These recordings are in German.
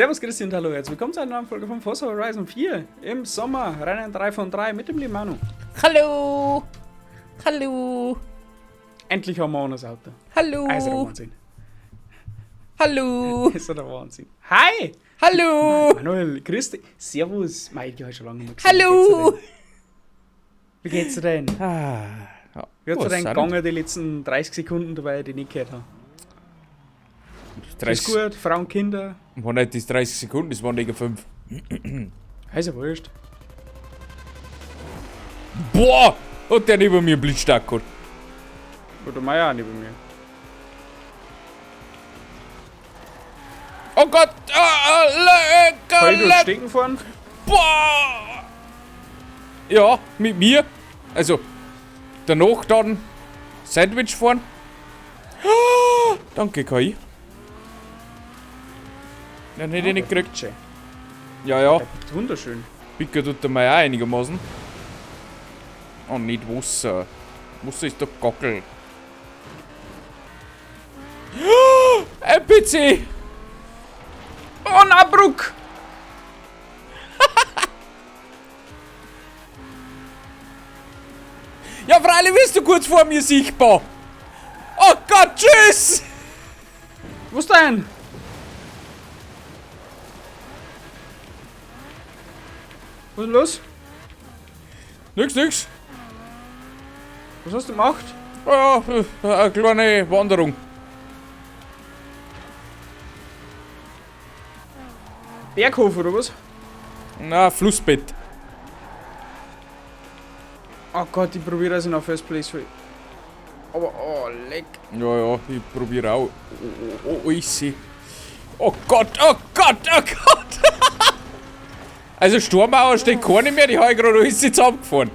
Servus, Christi und hallo, herzlich willkommen zu einer neuen Folge von Forza Horizon 4 im Sommer, Rennen 3 von 3 mit dem lieben Manu. Hallo! Hallo! Endlich haben wir auch das Auto. Hallo! Also der Wahnsinn. Hallo! Ist ja der Wahnsinn. Hi! Hallo! Manuel, grüß dich. Servus. Mei, die habe ich schon lange nicht mehr gesehen. Hallo! Wie geht's dir denn? Ah, ja. Wie hat's dir denn Was gegangen die letzten 30 Sekunden dabei, die ich nicht gehört habe? Ist 30, gut, Frauen, Kinder. war nicht das 30 Sekunden, das waren wegen 5. Ist ja wurscht. Boah! Hat der neben mir blitzstark gehabt. Oder Meier auch neben mir. Oh Gott! Kann ich durch Stecken fahren? Boah! Ja, mit mir. Also, danach dann Sandwich fahren. Ah, danke, Kai. Dann hätte ich nicht gekriegt. Schön. Ja, ja. Wunderschön. Picker tut er mir auch einigermaßen. Oh, nicht Wasser. Wasser ist doch Gockel. Ein PC! Oh, na, Bruck! Ja, freilich bist du kurz vor mir sichtbar. Oh Gott, tschüss! Wo ist denn? Was ist los? Nix. Was hast du gemacht? Ja, eine kleine Wanderung. Berghof oder was? Na, Flussbett. Oh Gott, ich probiere also noch First Place. Aber, oh, leck. Ja, ich probiere auch. Oh, ich sehe. Oh Gott, oh Gott, oh Gott! Also Sturmauer steht keine mehr, die habe ich gerade alles zusammengefahren.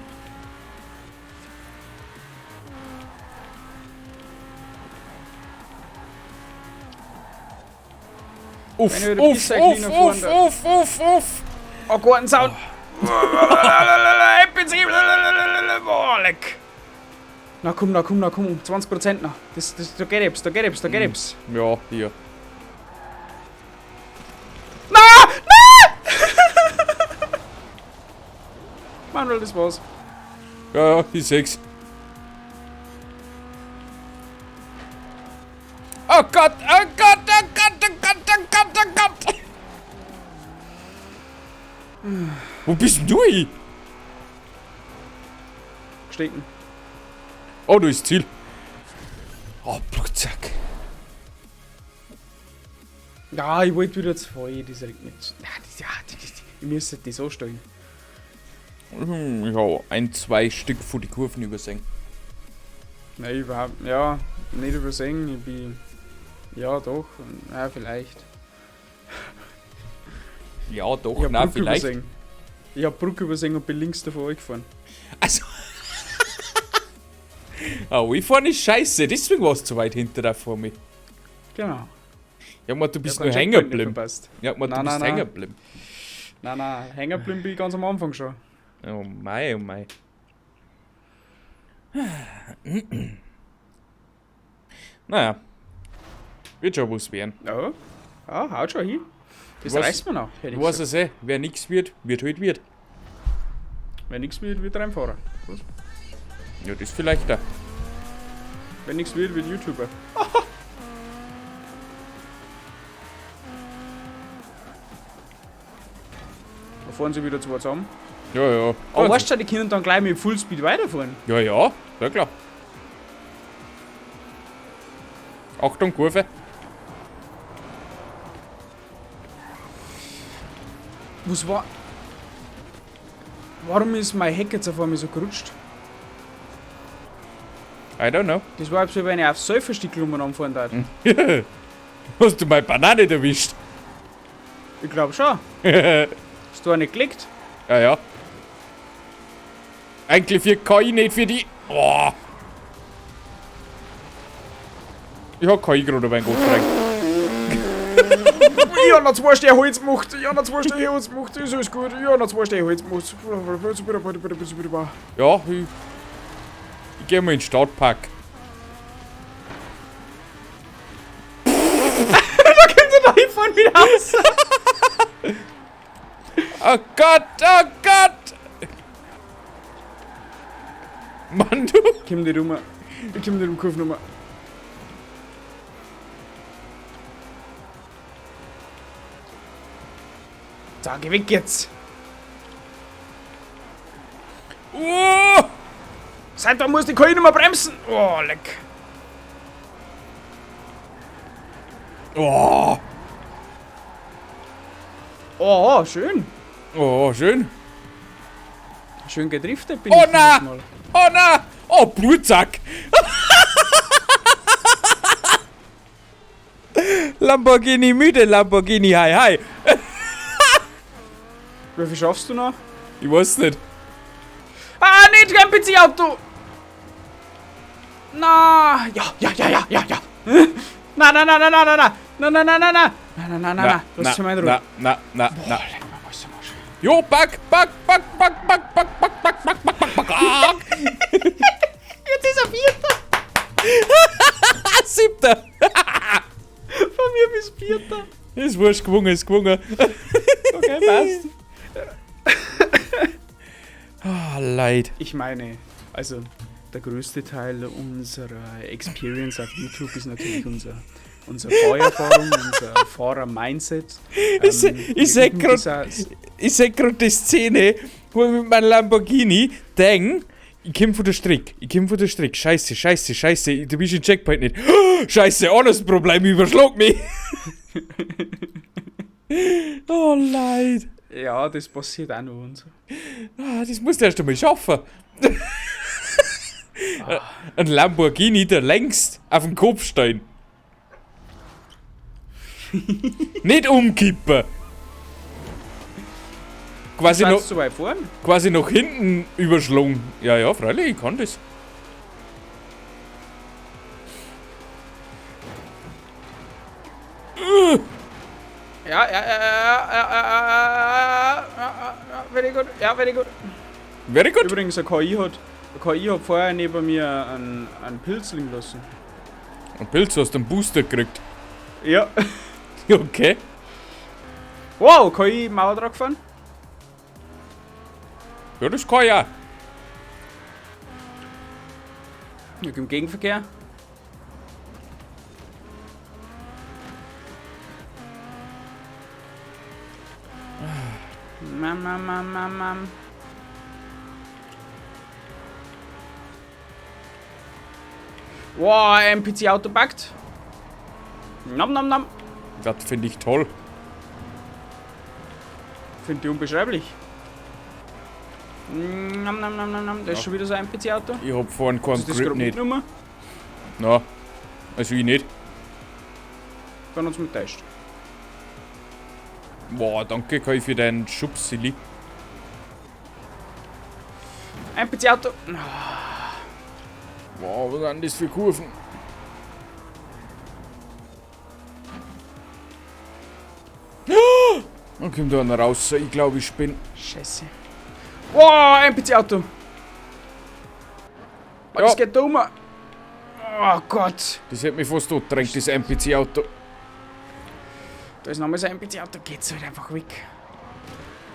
Uff. Oh, Gartensound. Oh, leck. Na komm, 20% noch. Da geht etwas. Ja, hier. Manuel, das war's. Ja, ich seh's. Oh Gott, oh Gott, oh Gott, oh Gott, oh Gott, oh Gott. Wo bist denn du hin? Stecken. Oh, da ist das Ziel. Oh, Blutzack. Ja, ich wollte wieder zu voll. Das regt nicht. Ich müsste die so stellen. Ja, 1-2 Stück von die Kurven übersehen. Nein, überhaupt. Ja, nicht übersehen. Ich bin. Ja, doch. Ja, vielleicht. Ja, doch, Ich hab na, Brücke vielleicht. übersehen. Ich hab Brücke übersehen und bin links davor gefahren. Also. Oh, ich fahre nicht scheiße, deswegen warst du zu weit hinter da vor mir. Genau. Ja, man, du bist Ich hab nur keinen hängen Checkpoint geblieben. nicht verpasst. Ja, man, du Nein, bist nein, hängen nein. geblieben. Nein, hängen geblieben bin ich ganz am Anfang schon. Oh mei, oh mei. Naja. Wird schon was werden. Ja, haut schon hin. Das Was- reißt mir noch. Hätte Du ich weißt gesagt. es eh, wer nix wird, wird halt wird. Wenn nichts wird, wird reinfahren. Was? Ja, das vielleicht da. Wenn nichts wird, wird YouTuber. Da fahren sie wieder zwei zusammen. Ja. Aber weißt du, die können dann gleich mit Fullspeed weiterfahren. Ja, ja klar. Achtung, Kurve. Was war. Warum ist mein Heck jetzt auf einmal so gerutscht? I don't know. Das war, als wenn ich auf Säuferstickel anfahren darf. Hast du meine Banane erwischt? Ich glaube schon. Hast du auch nicht gelegt? Ja. Eigentlich für KI, nicht für die. Oh. Ich hab KI gerade beim Gott rein. Ich hab noch zwei Stehholz gemacht. Das ist alles gut. Ich hab noch zwei Stehholz gemacht. Ja, ich geh mal in den Stadtpark. Da kommt er da hinfahren wieder raus. Oh Gott, oh Gott! Mann, du! Ich komm nicht rum. Ich komm nicht um Kurvnummer. So, geh weg jetzt. Oh! Seit wann muss die KI nicht mehr bremsen? Oh, leck. Oh! Oh, schön. Oh, schön. Schön gedriftet bin Oh ich dieses nein! Mal. Oh nein! Oh, Blutsack! Lamborghini müde, Lamborghini hi hi. Wie viel schaffst du noch? Ich weiß nicht. Ah, nicht kein PC-Auto! Na, ja. Na, na, na, na, na, na, na, na, na, na, na, na, na, na, na, na, lass mich mal in Ruhe. Na. Leck mal, was du machst. Jo, back. Jetzt ist er Vierter. 7. Von mir bis Vierter. Ist wurscht, gewungen. Okay, passt. Ah, leid. Ich meine, also der größte Teil unserer Experience auf YouTube ist natürlich unsere Fahrerfahrung, unser Fahrer-Mindset. Ich seh grad die Szene, wo ich mit meinem Lamborghini denk, ich komm von der Strick. Scheiße, du bist im Checkpoint nicht. Scheiße, anderes Problem, überschlag mich. Oh, leid. Ja, das passiert auch noch und so. Ah, das musst du erst einmal schaffen. Ein Lamborghini, der längst auf dem Kopf stehen. Nicht umkippen. Quasi Seid noch, zu weit vorn? quasi nach hinten überschlagen. Ja, freilich, ich kann das. Ja, very good. Ja, very good. Very gut. Übrigens, eine KI hat vorher neben mir einen Pilz liegen lassen. Ein Pilz hast du einen Booster gekriegt. Ja. Okay. Wow, KI Mauer drauf gefahren? Ja, das kann ja. Im Gegenverkehr. Mam. Wow, ein PC-Auto packt. Nom. Das finde ich toll. Finde ich unbeschreiblich. Nom. Das ist schon wieder so ein PC-Auto. Ich hab vorhin keinen Ist das Grip gerade nicht. Nummer? Na, also ich nicht. Dann uns mit täuscht. Boah, danke Kai für deinen Schubs, Silly. Ein PC-Auto. Wow, was sind das für Kurven? Dann kommt da einer raus. Ich glaube, ich bin. Scheiße. Wow, ein PC-Auto. Oh, Ja. das geht da um. Oh Gott. Das hat mich fast totgedrängt, das NPC-Auto. Da ist nochmal so ein PC-Auto. Geht's halt einfach weg.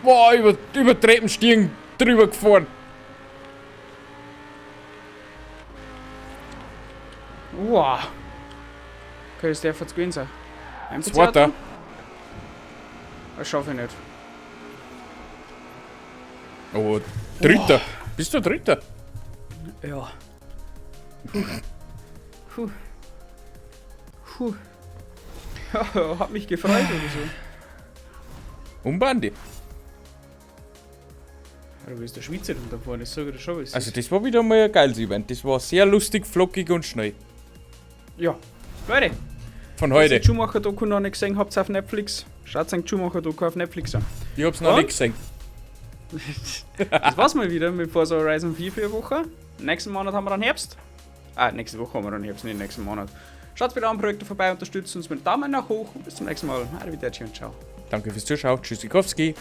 Boah, über Treppenstiegen drüber gefahren. Wow. Okay, das darf jetzt gewesen sein. Ein Zweiter. PC-Auto? Das schaffe ich nicht. Oh, Dritter. Bist du Dritter? Ja. Puh. Ja, hat mich gefreut oder so. Bandi. Du bist der Schweizer da vorne, das sage ich dir schon, wie es Also ist. das war wieder mal ein geiles Event. Das war sehr lustig, flockig und schnell. Ja. Leute, Von falls ihr heute. die Schumacher-Doku noch nicht gesehen habt auf Netflix, schaut euch die Schumacher-Doku auf Netflix an. Ich hab's noch Und? nicht gesehen. Das war's mal wieder mit Forza Horizon 4 für eine Woche. Nächsten Monat haben wir dann Herbst. Nächste Woche haben wir dann Herbst, nicht nächsten Monat. Schaut bei den Projekten vorbei, unterstützt uns mit Daumen nach hoch und bis zum nächsten Mal. Arrivederci und ciao. Danke fürs Zuschauen. Tschüssikowski.